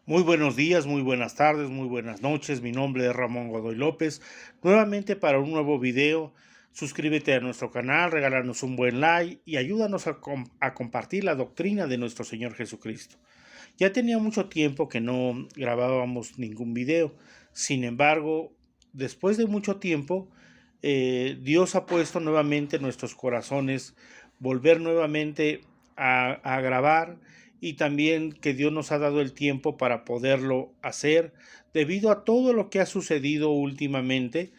Muy buenos días, muy buenas tardes, muy buenas noches. Mi nombre es Ramón Godoy López. Nuevamente para un nuevo video. Suscríbete a nuestro canal, regálanos un buen like y ayúdanos a compartir la doctrina de nuestro Señor Jesucristo. Ya tenía mucho tiempo que no grabábamos ningún video. Sin embargo, después de mucho tiempo, Dios ha puesto nuevamente en nuestros corazones volver nuevamente a grabar, y también que Dios nos ha dado el tiempo para poderlo hacer debido a todo lo que ha sucedido últimamente.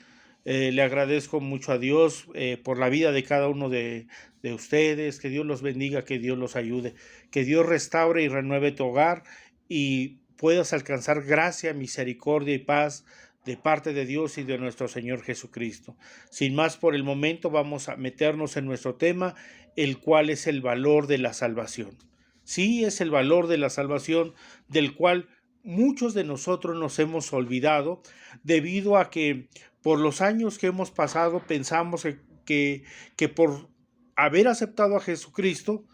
Le agradezco mucho a Dios por la vida de cada uno de ustedes. Que Dios los bendiga, que Dios los ayude, que Dios restaure y renueve tu hogar y puedas alcanzar gracia, misericordia y paz de parte de Dios y de nuestro Señor Jesucristo. Sin más por el momento, vamos a meternos en nuestro tema, el cual es el valor de la salvación. Sí, es el valor de la salvación, del cual muchos de nosotros nos hemos olvidado debido a que por los años que hemos pasado pensamos que por haber aceptado a Jesucristo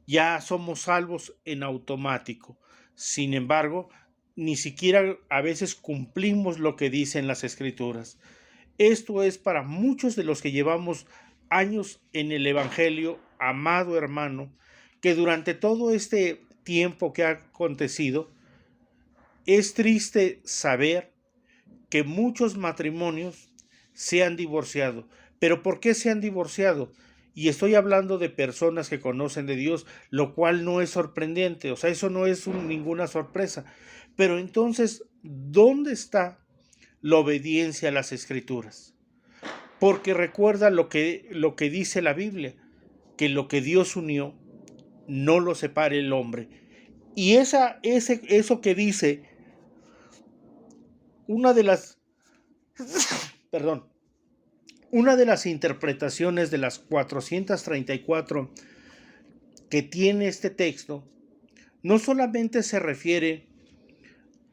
ya somos salvos en automático. Sin embargo, ni siquiera a veces cumplimos lo que dicen las Escrituras. Esto es para muchos de los que llevamos años en el Evangelio, amado hermano, que durante todo este tiempo que ha acontecido, es triste saber que muchos matrimonios se han divorciado. ¿Pero por qué se han divorciado? Y estoy hablando de personas que conocen de Dios, lo cual no es sorprendente, o sea, eso no es ninguna sorpresa. Pero entonces, ¿dónde está la obediencia a las Escrituras? Porque recuerda lo que dice la Biblia, que lo que Dios unió, no lo separe el hombre. Y eso que dice, una de las, perdón, una de las interpretaciones de las 434 que tiene este texto, no solamente se refiere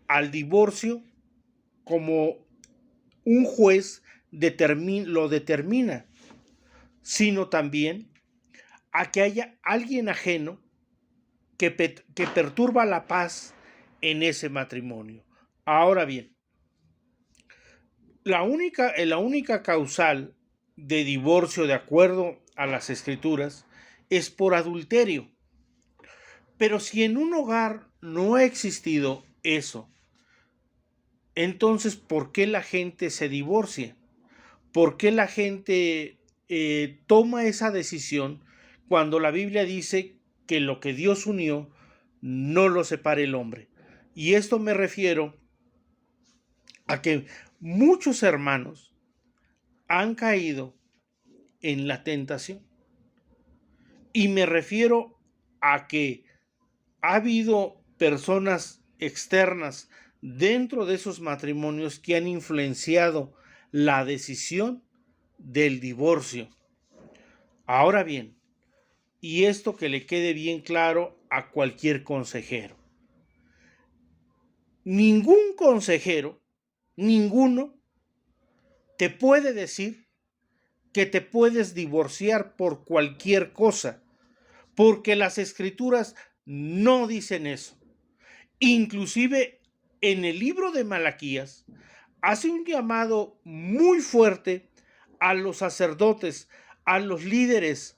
al divorcio como un juez lo determina, sino también a que haya alguien ajeno que perturba la paz en ese matrimonio. Ahora bien, la única causal de divorcio, de acuerdo a las Escrituras, es por adulterio. Pero si en un hogar no ha existido eso, entonces ¿por qué la gente se divorcia? ¿Por qué la gente toma esa decisión cuando la Biblia dice que lo que Dios unió no lo separe el hombre? Y esto me refiero a que muchos hermanos han caído en la tentación. Y me refiero a que ha habido personas externas dentro de esos matrimonios que han influenciado la decisión del divorcio. Ahora bien, y esto que le quede bien claro a cualquier consejero: ningún consejero, ninguno, te puede decir que te puedes divorciar por cualquier cosa, porque las Escrituras no dicen eso. Inclusive en el libro de Malaquías hace un llamado muy fuerte a los sacerdotes, a los líderes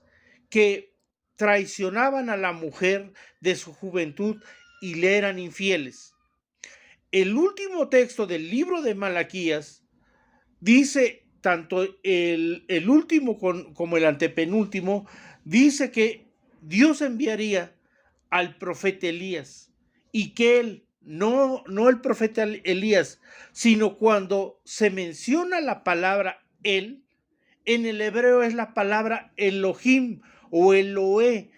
que traicionaban a la mujer de su juventud y le eran infieles. El último texto del libro de Malaquías dice, tanto el último como el antepenúltimo, dice que Dios enviaría al profeta Elías, y que él, no el profeta Elías, sino cuando se menciona la palabra él, en el hebreo es la palabra Elohim o Eloé.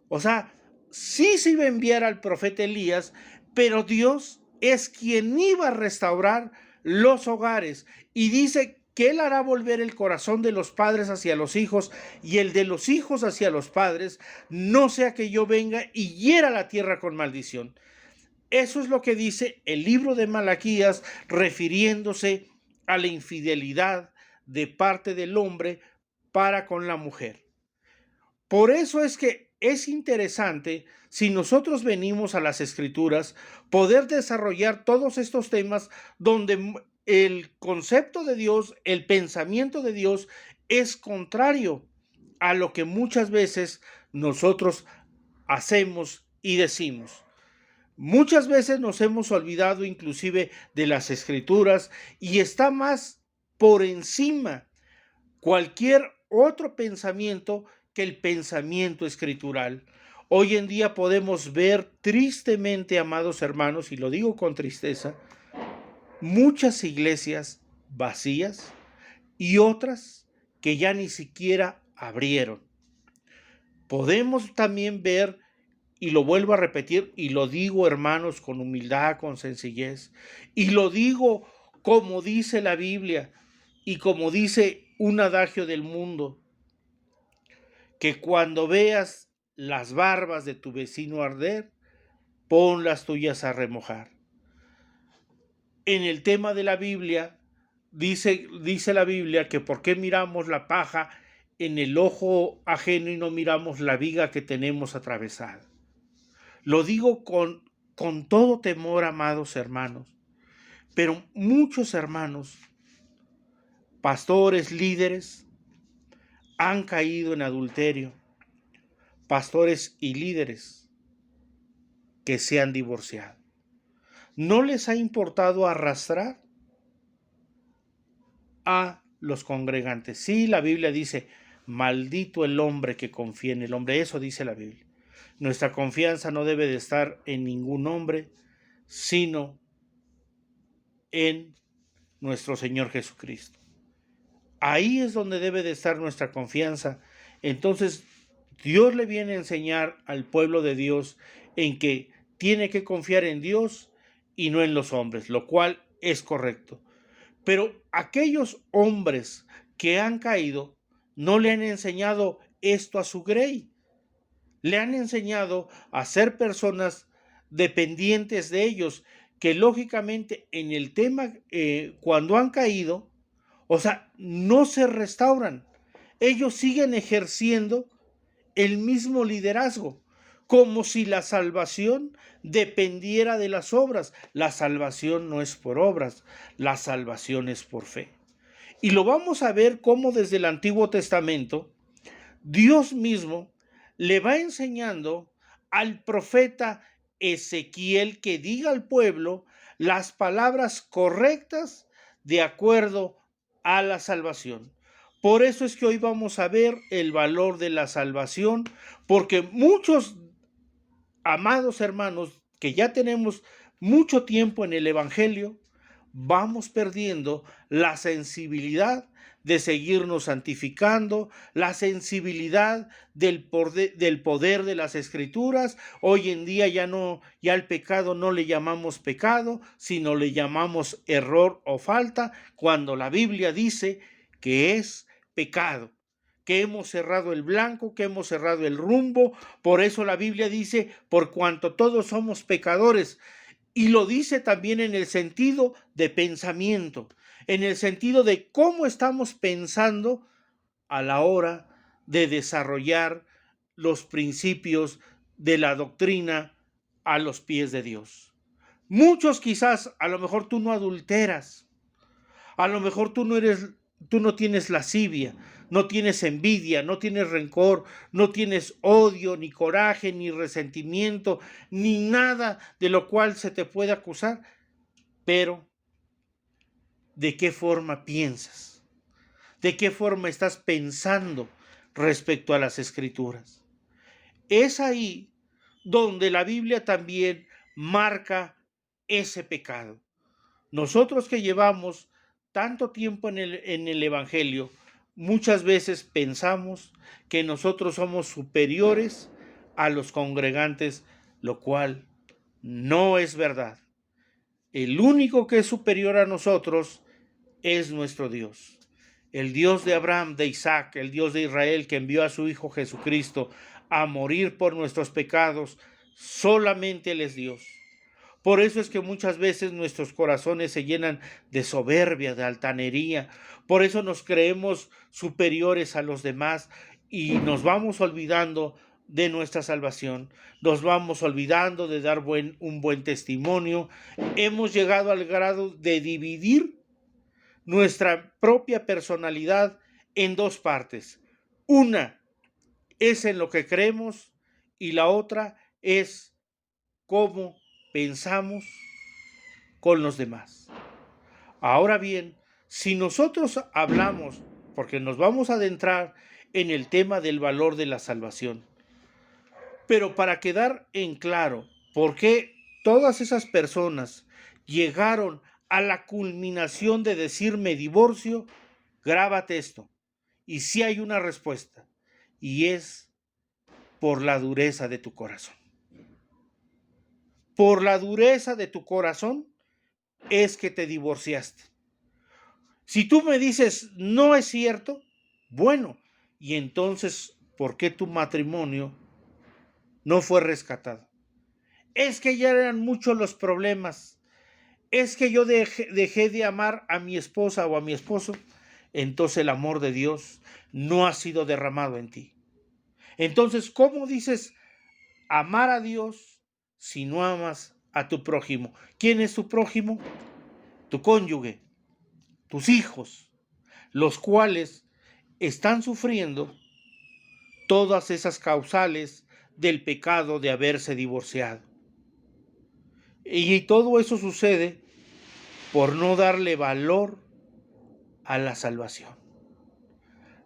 O sea, sí se iba a enviar al profeta Elías, pero Dios es quien iba a restaurar los hogares. Y dice que él hará volver el corazón de los padres hacia los hijos y el de los hijos hacia los padres, no sea que yo venga y hiera la tierra con maldición. Eso es lo que dice el libro de Malaquías, refiriéndose a la infidelidad de parte del hombre para con la mujer. Por eso es que es interesante, si nosotros venimos a las Escrituras, poder desarrollar todos estos temas donde el concepto de Dios, el pensamiento de Dios es contrario a lo que muchas veces nosotros hacemos y decimos. Muchas veces nos hemos olvidado inclusive de las Escrituras y está más por encima cualquier otro pensamiento que el pensamiento escritural. Hoy en día podemos ver tristemente, amados hermanos, y lo digo con tristeza, muchas iglesias vacías y otras que ya ni siquiera abrieron. Podemos también ver, y lo vuelvo a repetir, y lo digo, hermanos, con humildad, con sencillez, y lo digo como dice la Biblia y como dice un adagio del mundo, que cuando veas las barbas de tu vecino arder, pon las tuyas a remojar. En el tema de la Biblia, dice la Biblia que por qué miramos la paja en el ojo ajeno y no miramos la viga que tenemos atravesada. Lo digo con todo temor, amados hermanos, pero muchos hermanos, pastores, líderes, han caído en adulterio, pastores y líderes que se han divorciado. ¿No les ha importado arrastrar a los congregantes? Sí, la Biblia dice, maldito el hombre que confía en el hombre. Eso dice la Biblia. Nuestra confianza no debe de estar en ningún hombre, sino en nuestro Señor Jesucristo. Ahí es donde debe de estar nuestra confianza. Entonces, Dios le viene a enseñar al pueblo de Dios en que tiene que confiar en Dios y no en los hombres, lo cual es correcto. Pero aquellos hombres que han caído no le han enseñado esto a su grey. Le han enseñado a ser personas dependientes de ellos, que lógicamente en el tema, cuando han caído, o sea, no se restauran. Ellos siguen ejerciendo el mismo liderazgo, como si la salvación dependiera de las obras. La salvación no es por obras, la salvación es por fe. Y lo vamos a ver cómo desde el Antiguo Testamento, Dios mismo le va enseñando al profeta Ezequiel que diga al pueblo las palabras correctas de acuerdo a la salvación. Por eso es que hoy vamos a ver el valor de la salvación, porque muchos, amados hermanos, que ya tenemos mucho tiempo en el Evangelio, vamos perdiendo la sensibilidad de seguirnos santificando, la sensibilidad del poder de las Escrituras. Hoy en día ya al pecado no le llamamos pecado, sino le llamamos error o falta, cuando la Biblia dice que es pecado, que hemos cerrado el blanco, que hemos cerrado el rumbo. Por eso la Biblia dice, por cuanto todos somos pecadores. Y lo dice también en el sentido de pensamiento, en el sentido de cómo estamos pensando a la hora de desarrollar los principios de la doctrina a los pies de Dios. Muchos quizás, a lo mejor tú no adulteras, a lo mejor tú no tienes lascivia, no tienes envidia, no tienes rencor, no tienes odio, ni coraje, ni resentimiento, ni nada de lo cual se te pueda acusar. Pero, ¿de qué forma piensas? ¿De qué forma estás pensando respecto a las Escrituras? Es ahí donde la Biblia también marca ese pecado. Nosotros que llevamos tanto tiempo en el Evangelio, muchas veces pensamos que nosotros somos superiores a los congregantes, lo cual no es verdad. El único que es superior a nosotros es nuestro Dios. El Dios de Abraham, de Isaac, el Dios de Israel, que envió a su Hijo Jesucristo a morir por nuestros pecados, solamente Él es Dios. Por eso es que muchas veces nuestros corazones se llenan de soberbia, de altanería. Por eso nos creemos superiores a los demás y nos vamos olvidando de nuestra salvación. Nos vamos olvidando de dar un buen testimonio. Hemos llegado al grado de dividir nuestra propia personalidad en dos partes. Una es en lo que creemos y la otra es cómo pensamos con los demás. Ahora bien, si nosotros hablamos, porque nos vamos a adentrar en el tema del valor de la salvación, pero para quedar en claro por qué todas esas personas llegaron a la culminación de decirme divorcio, grábate esto. Y sí hay una respuesta, y es por la dureza de tu corazón. Por la dureza de tu corazón es que te divorciaste. Si tú me dices, no es cierto, bueno, y entonces, ¿por qué tu matrimonio no fue rescatado? Es que ya eran muchos los problemas. Es que yo dejé de amar a mi esposa o a mi esposo. Entonces el amor de Dios no ha sido derramado en ti. Entonces, ¿cómo dices amar a Dios si no amas a tu prójimo? ¿Quién es tu prójimo? Tu cónyuge, tus hijos, los cuales están sufriendo todas esas causales del pecado de haberse divorciado. Y todo eso sucede por no darle valor a la salvación.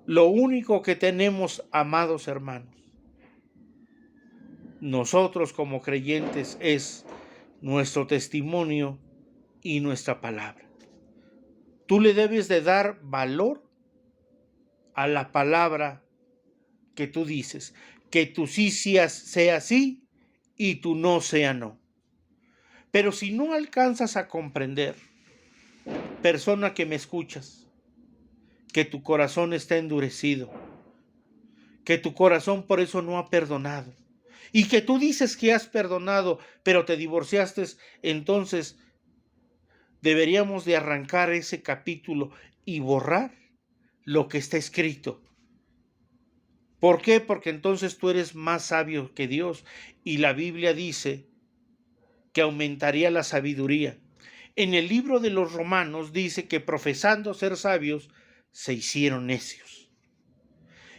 Lo único que tenemos, amados hermanos, nosotros como creyentes, es nuestro testimonio y nuestra palabra. Tú le debes de dar valor a la palabra que tú dices, que tú sí sea sí y tú no sea no. Pero si no alcanzas a comprender, persona que me escuchas, que tu corazón está endurecido, que tu corazón por eso no ha perdonado, y que tú dices que has perdonado, pero te divorciaste, entonces deberíamos de arrancar ese capítulo y borrar lo que está escrito. ¿Por qué? Porque entonces tú eres más sabio que Dios, y la Biblia dice que aumentaría la sabiduría. En el libro de los Romanos dice que profesando ser sabios, se hicieron necios.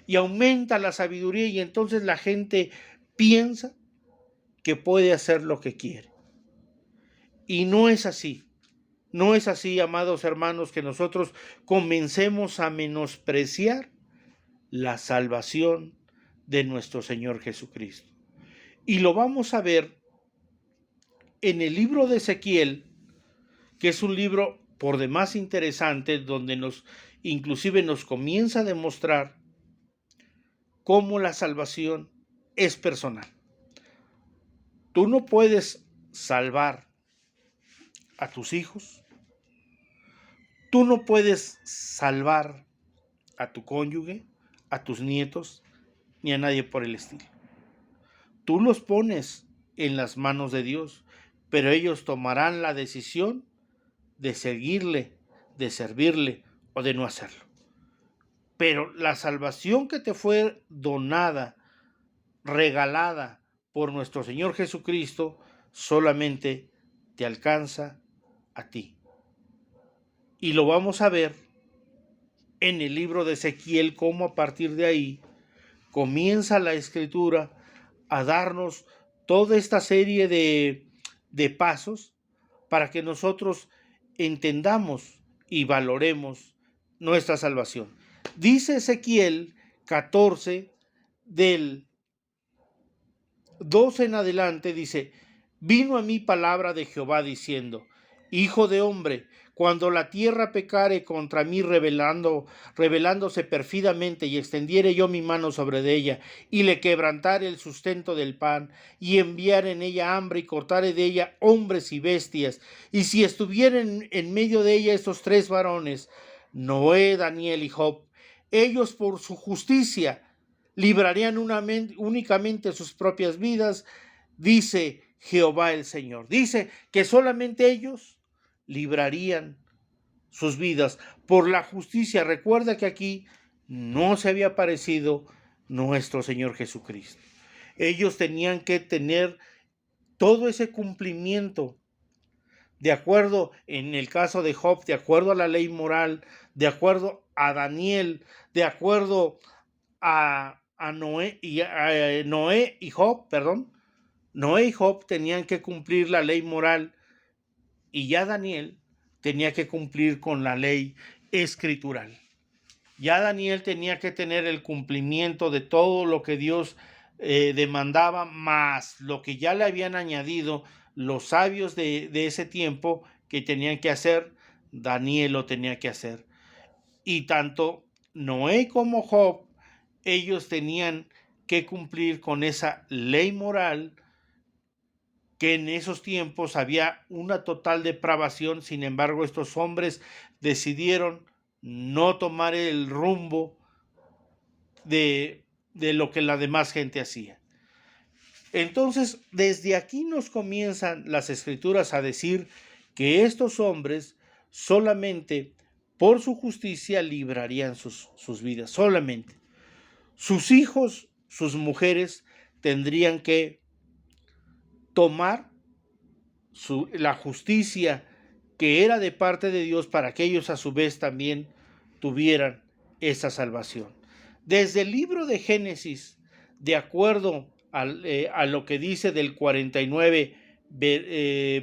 Y aumenta la sabiduría y entonces la gente piensa que puede hacer lo que quiere. Y no es así. No es así, amados hermanos, que nosotros comencemos a menospreciar la salvación de nuestro Señor Jesucristo. Y lo vamos a ver en el libro de Ezequiel, que es un libro por demás interesante, donde inclusive nos comienza a demostrar cómo la salvación es personal. Tú no puedes salvar a tus hijos, tú no puedes salvar a tu cónyuge, a tus nietos, ni a nadie por el estilo. Tú los pones en las manos de Dios, pero ellos tomarán la decisión de seguirle, de servirle o de no hacerlo. Pero la salvación que te fue donada, regalada por nuestro Señor Jesucristo, solamente te alcanza a ti. Y lo vamos a ver en el libro de Ezequiel, cómo a partir de ahí comienza la Escritura a darnos toda esta serie de pasos para que nosotros entendamos y valoremos nuestra salvación. Dice Ezequiel 14, del 12 en adelante, dice: vino a mí palabra de Jehová diciendo: Hijo de hombre, cuando la tierra pecare contra mí rebelándose perfidamente, y extendiere yo mi mano sobre ella, y le quebrantare el sustento del pan, y enviare en ella hambre, y cortare de ella hombres y bestias, y si estuvieren en medio de ella estos tres varones, Noé, Daniel y Job, ellos por su justicia librarían únicamente sus propias vidas, dice Jehová el Señor. Dice que solamente ellos librarían sus vidas por la justicia. Recuerda que aquí no se había aparecido nuestro Señor Jesucristo. Ellos tenían que tener todo ese cumplimiento, de acuerdo, en el caso de Job, de acuerdo a la ley moral, de acuerdo a Daniel, de acuerdo a Noé y Job, perdón. Noé y Job tenían que cumplir la ley moral y ya Daniel tenía que cumplir con la ley escritural. Ya Daniel tenía que tener el cumplimiento de todo lo que Dios demandaba, más lo que ya le habían añadido los sabios de ese tiempo que tenían que hacer, Daniel lo tenía que hacer. Y tanto Noé como Job, ellos tenían que cumplir con esa ley moral, que en esos tiempos había una total depravación. Sin embargo, estos hombres decidieron no tomar el rumbo de lo que la demás gente hacía. Entonces, desde aquí nos comienzan las escrituras a decir que estos hombres solamente por su justicia librarían sus vidas, solamente. Sus hijos, sus mujeres tendrían que tomar la justicia que era de parte de Dios para que ellos a su vez también tuvieran esa salvación. Desde el libro de Génesis, de acuerdo a lo que dice del 49,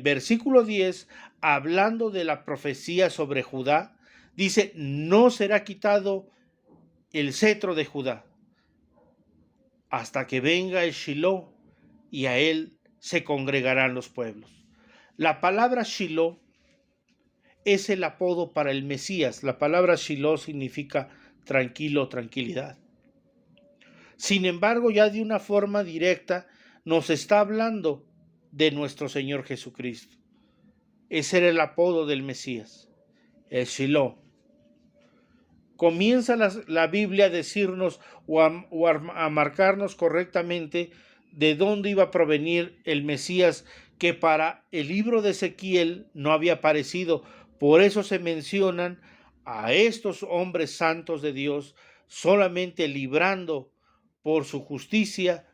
versículo 10, hablando de la profecía sobre Judá, dice: no será quitado el cetro de Judá hasta que venga el Shiloh, y a él se congregarán los pueblos. La palabra Shiloh es el apodo para el Mesías. La palabra Shiloh significa tranquilo, tranquilidad. Sin embargo, ya de una forma directa nos está hablando de nuestro Señor Jesucristo. Ese era el apodo del Mesías, el Shiloh. Comienza la Biblia a decirnos o a marcarnos correctamente de dónde iba a provenir el Mesías, que para el libro de Ezequiel no había aparecido. Por eso se mencionan a estos hombres santos de Dios solamente librando por su justicia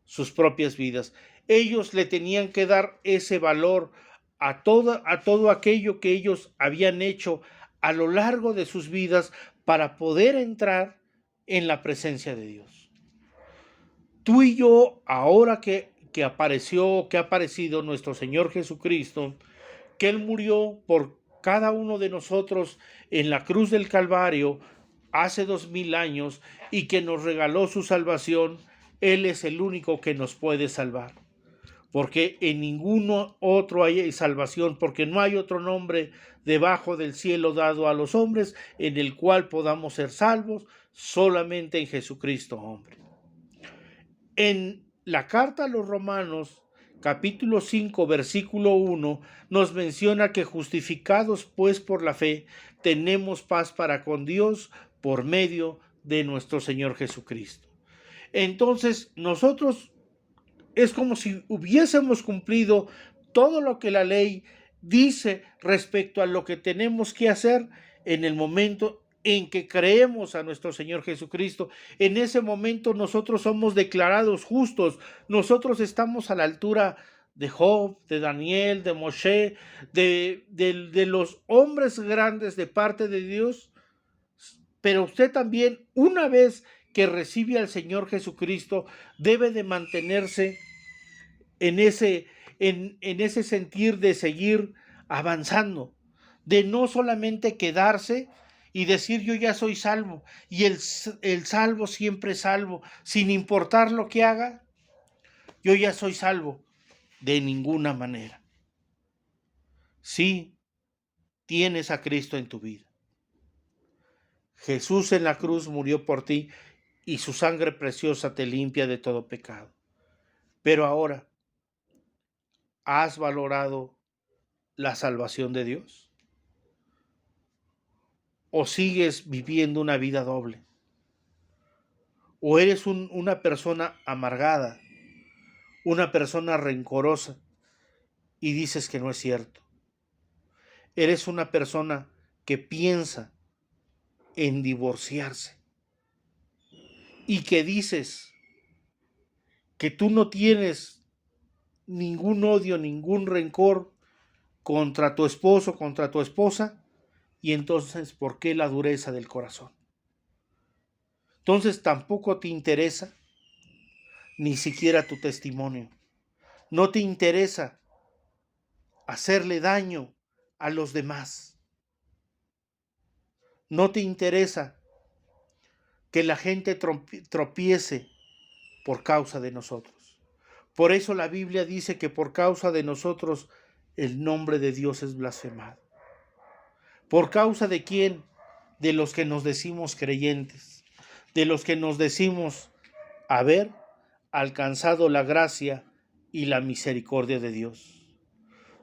sus propias vidas. Ellos le tenían que dar ese valor a todo aquello que ellos habían hecho a lo largo de sus vidas para poder entrar en la presencia de Dios. Tú y yo, ahora que ha aparecido nuestro Señor Jesucristo, que Él murió por cada uno de nosotros en la cruz del Calvario hace 2000 años y que nos regaló su salvación, Él es el único que nos puede salvar. Porque en ninguno otro hay salvación, porque no hay otro nombre debajo del cielo dado a los hombres en el cual podamos ser salvos, solamente en Jesucristo, hombre. En la carta a los Romanos, capítulo 5, versículo 1, nos menciona que justificados pues por la fe, tenemos paz para con Dios por medio de nuestro Señor Jesucristo. Entonces, nosotros es como si hubiésemos cumplido todo lo que la ley dice respecto a lo que tenemos que hacer en el momento en que creemos a nuestro Señor Jesucristo. En ese momento nosotros somos declarados justos. Nosotros estamos a la altura de Job, de Daniel, de Moshe, de los hombres grandes de parte de Dios. Pero usted también, una vez que recibe al Señor Jesucristo, debe de mantenerse en ese sentir de seguir avanzando, de no solamente quedarse y decir yo ya soy salvo, y el salvo siempre es salvo, sin importar lo que haga, yo ya soy salvo. De ninguna manera. Sí, tienes a Cristo en tu vida. Jesús en la cruz murió por ti y su sangre preciosa te limpia de todo pecado. Pero ahora, ¿has valorado la salvación de Dios? ¿O sigues viviendo una vida doble? ¿O eres una persona amargada, una persona rencorosa y dices que no es cierto? ¿Eres una persona que piensa en divorciarse y que dices que tú no tienes ningún odio, ningún rencor contra tu esposo, contra tu esposa, y entonces, ¿por qué la dureza del corazón? Entonces tampoco te interesa ni siquiera tu testimonio. No te interesa hacerle daño a los demás. No te interesa que la gente tropiece por causa de nosotros. Por eso la Biblia dice que por causa de nosotros el nombre de Dios es blasfemado. ¿Por causa de quién? De los que nos decimos creyentes, de los que nos decimos haber alcanzado la gracia y la misericordia de Dios.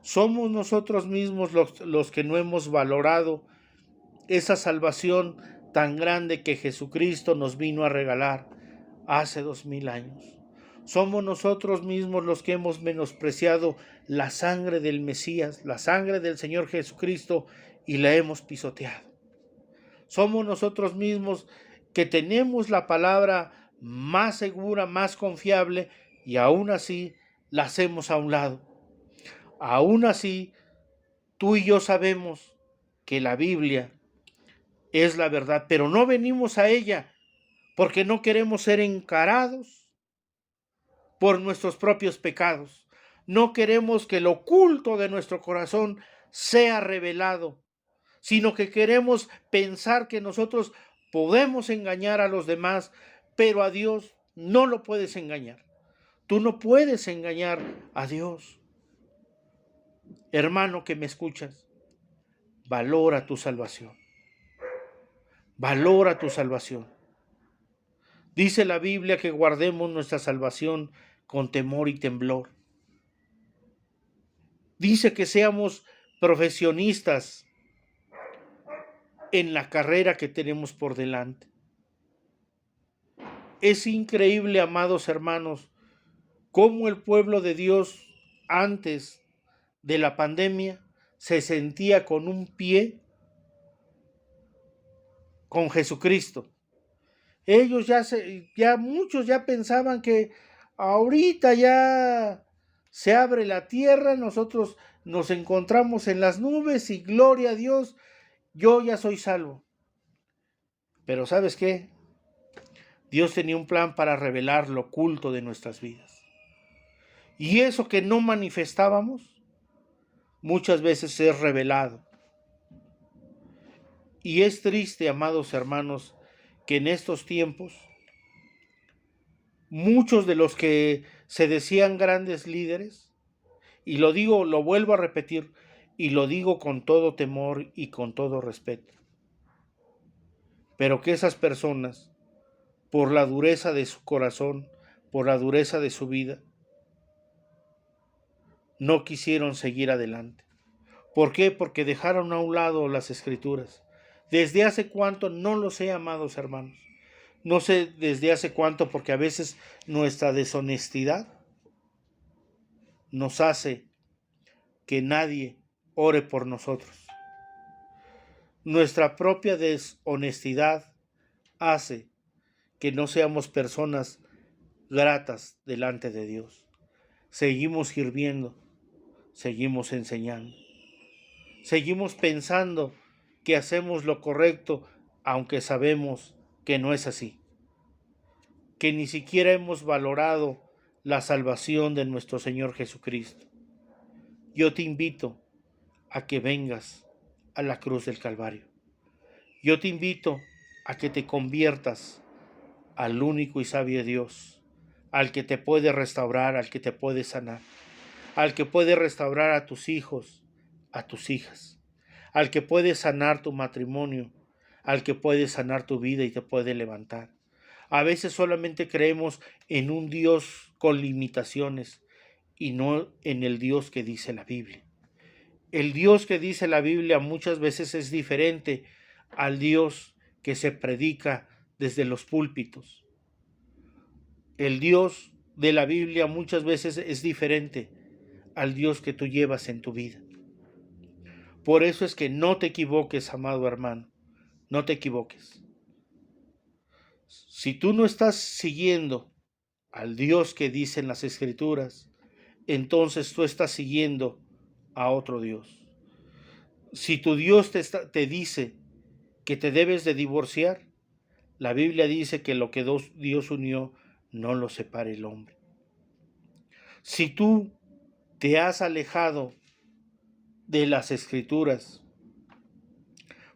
Somos nosotros mismos los que no hemos valorado esa salvación tan grande que Jesucristo nos vino a regalar hace 2000 años. Somos nosotros mismos los que hemos menospreciado la sangre del Mesías, la sangre del Señor Jesucristo, y la hemos pisoteado. Somos nosotros mismos que tenemos la palabra más segura, más confiable, y aún así la hacemos a un lado. Aún así, tú y yo sabemos que la Biblia es la verdad, pero no venimos a ella porque no queremos ser encarados por nuestros propios pecados. No queremos que lo oculto de nuestro corazón sea revelado, sino que queremos pensar que nosotros podemos engañar a los demás, pero a Dios no lo puedes engañar. Tú no puedes engañar a Dios. Hermano que me escuchas, valora tu salvación. Valora tu salvación. Dice la Biblia que guardemos nuestra salvación con temor y temblor. Dice que seamos profesionistas en la carrera que tenemos por delante. Es increíble, amados hermanos, cómo el pueblo de Dios antes de la pandemia se sentía con un pie con Jesucristo. Ellos muchos ya pensaban que ahorita ya se abre la tierra, nosotros nos encontramos en las nubes y gloria a Dios, yo ya soy salvo. Pero ¿sabes qué? Dios tenía un plan para revelar lo oculto de nuestras vidas. Y eso que no manifestábamos, muchas veces es revelado. Y es triste, amados hermanos, que en estos tiempos muchos de los que se decían grandes líderes, y lo digo, lo vuelvo a repetir, y lo digo con todo temor y con todo respeto, pero que esas personas, por la dureza de su corazón, por la dureza de su vida, no quisieron seguir adelante. ¿Por qué? Porque dejaron a un lado las Escrituras. ¿Desde hace cuánto? No lo sé, amados hermanos. No sé desde hace cuánto, porque a veces nuestra deshonestidad nos hace que nadie ore por nosotros. Nuestra propia deshonestidad hace que no seamos personas gratas delante de Dios. Seguimos sirviendo, seguimos enseñando, seguimos pensando que hacemos lo correcto, aunque sabemos que no es así, que ni siquiera hemos valorado la salvación de nuestro Señor Jesucristo. Yo te invito a que vengas a la cruz del Calvario. Yo te invito a que te conviertas al único y sabio Dios, al que te puede restaurar, al que te puede sanar, al que puede restaurar a tus hijos, a tus hijas, al que puede sanar tu matrimonio, al que puede sanar tu vida y te puede levantar. A veces solamente creemos en un Dios con limitaciones y no en el Dios que dice la Biblia. El Dios que dice la Biblia muchas veces es diferente al Dios que se predica desde los púlpitos. El Dios de la Biblia muchas veces es diferente al Dios que tú llevas en tu vida. Por eso es que no te equivoques, amado hermano, no te equivoques. Si tú no estás siguiendo al Dios que dicen las Escrituras, entonces tú estás siguiendo a otro Dios. Si tu Dios te dice que te debes de divorciar, la Biblia dice que lo que Dios unió no lo separe el hombre. Si tú te has alejado de las Escrituras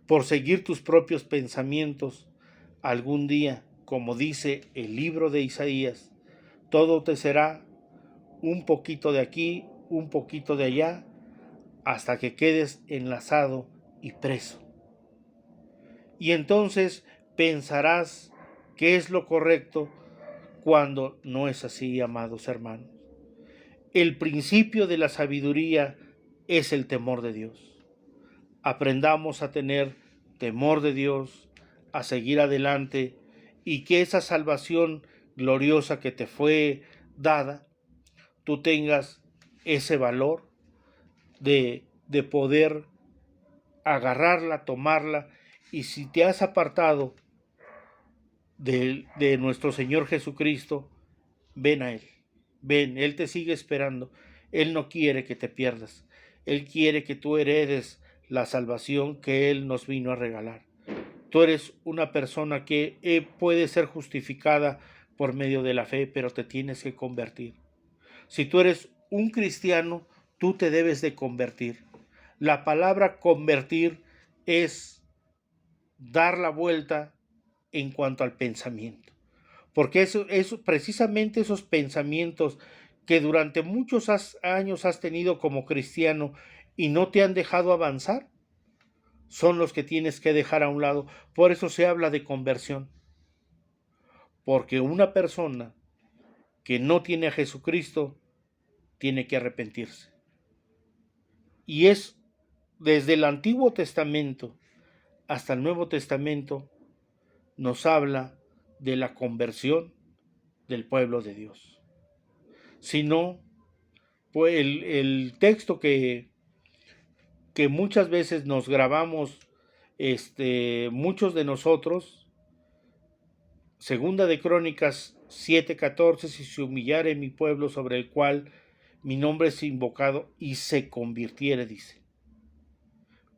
por seguir tus propios pensamientos, algún día, como dice el libro de Isaías, todo te será un poquito de aquí, un poquito de allá, hasta que quedes enlazado y preso. Y entonces pensarás que es lo correcto cuando no es así, amados hermanos. El principio de la sabiduría es el temor de Dios. Aprendamos a tener temor de Dios, a seguir adelante y que esa salvación gloriosa que te fue dada, tú tengas ese valor de poder agarrarla, tomarla, y si te has apartado de nuestro Señor Jesucristo, ven a Él, ven, Él te sigue esperando, Él no quiere que te pierdas, Él quiere que tú heredes la salvación que Él nos vino a regalar. Tú eres una persona que puede ser justificada por medio de la fe, pero te tienes que convertir. Si tú eres un cristiano, tú te debes de convertir. La palabra convertir es dar la vuelta en cuanto al pensamiento. Porque precisamente esos pensamientos que durante muchos años has tenido como cristiano y no te han dejado avanzar, son los que tienes que dejar a un lado. Por eso se habla de conversión. Porque una persona que no tiene a Jesucristo tiene que arrepentirse. Y es desde el Antiguo Testamento hasta el Nuevo Testamento nos habla de la conversión del pueblo de Dios. Si no, pues el texto que muchas veces nos grabamos, muchos de nosotros, Segunda de Crónicas 7:14, si se humillare mi pueblo sobre el cual mi nombre es invocado y se convirtiere, dice.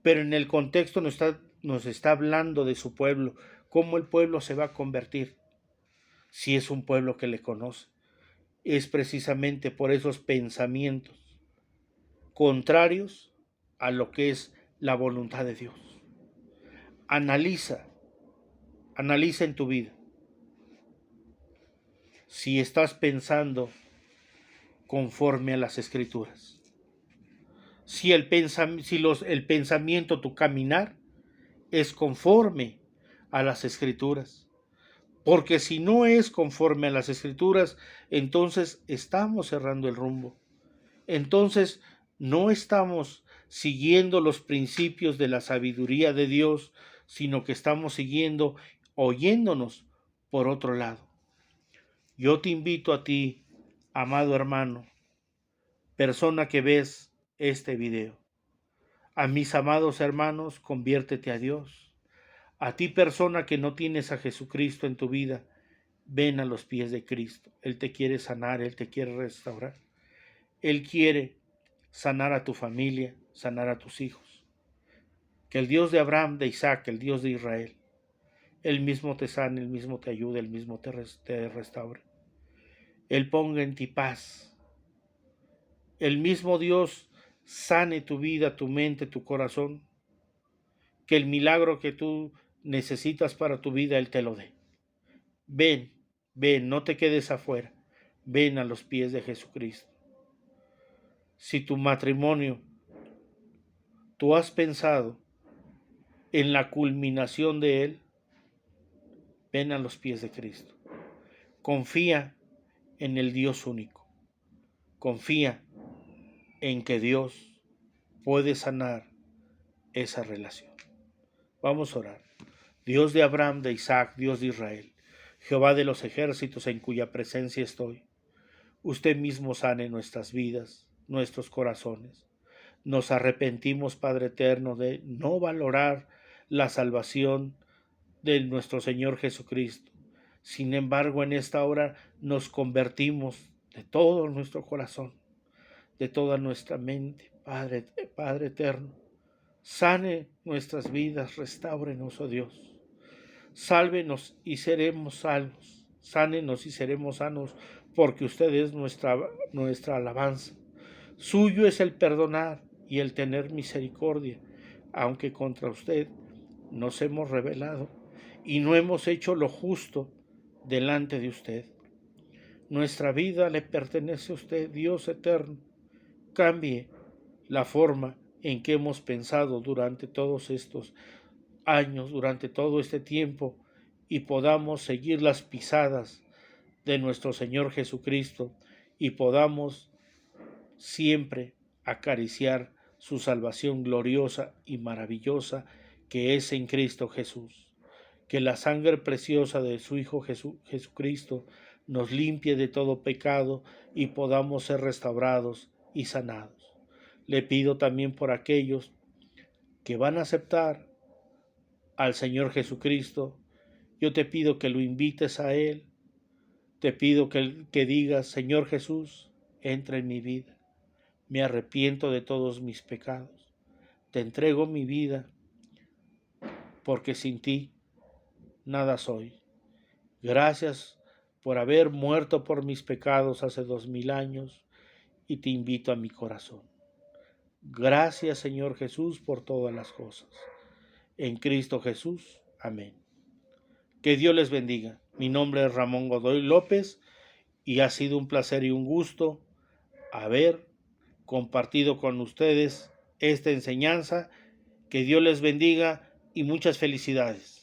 Pero en el contexto nos está hablando de su pueblo, cómo el pueblo se va a convertir, si es un pueblo que le conoce. Es precisamente por esos pensamientos contrarios a lo que es la voluntad de Dios. Analiza en tu vida si estás pensando conforme a las Escrituras. Si el pensamiento, tu caminar, es conforme a las Escrituras. Porque si no es conforme a las Escrituras, entonces estamos cerrando el rumbo. Entonces no estamos siguiendo los principios de la sabiduría de Dios, sino que estamos oyéndonos por otro lado. Yo te invito a ti, amado hermano, persona que ves este video. A mis amados hermanos, conviértete a Dios. A ti, persona que no tienes a Jesucristo en tu vida, ven a los pies de Cristo. Él te quiere sanar, Él te quiere restaurar. Él quiere sanar a tu familia, sanar a tus hijos. Que el Dios de Abraham, de Isaac, el Dios de Israel, Él mismo te sane, Él mismo te ayude, Él mismo te restaure. Él ponga en ti paz. El mismo Dios sane tu vida, tu mente, tu corazón. Que el milagro que tú necesitas para tu vida, Él te lo dé. Ven, no te quedes afuera. Ven a los pies de Jesucristo. Si tu matrimonio, tú has pensado en la culminación de él, ven a los pies de Cristo. Confía en el Dios único. Confía en que Dios puede sanar esa relación. Vamos a orar. Dios de Abraham, de Isaac, Dios de Israel, Jehová de los ejércitos en cuya presencia estoy, usted mismo sane nuestras vidas, nuestros corazones. Nos arrepentimos, Padre eterno, de no valorar la salvación de nuestro Señor Jesucristo, Sin embargo, en esta hora nos convertimos de todo nuestro corazón, de toda nuestra mente. Padre eterno, sane nuestras vidas, restáurenos, oh Dios. Sálvenos y seremos salvos. Sánenos y seremos sanos, porque usted es nuestra alabanza. Suyo es el perdonar y el tener misericordia, aunque contra usted nos hemos rebelado y no hemos hecho lo justo delante de usted. Nuestra vida le pertenece a usted, Dios eterno. Cambie la forma en que hemos pensado durante todos estos años, durante todo este tiempo, y podamos seguir las pisadas de nuestro Señor Jesucristo y podamos siempre acariciar su salvación gloriosa y maravillosa que es en Cristo Jesús. Que la sangre preciosa de su Hijo Jesucristo nos limpie de todo pecado y podamos ser restaurados y sanados. Le pido también por aquellos que van a aceptar al Señor Jesucristo. Yo te pido que lo invites a Él. Te pido que digas: Señor Jesús, entra en mi vida. Me arrepiento de todos mis pecados. Te entrego mi vida, porque sin ti nada soy. Gracias por haber muerto por mis pecados hace 2000 años y te invito a mi corazón. Gracias, Señor Jesús, por todas las cosas. En Cristo Jesús. Amén. Que Dios les bendiga. Mi nombre es Ramón Godoy López y ha sido un placer y un gusto haber compartido con ustedes esta enseñanza. Que Dios les bendiga y muchas felicidades.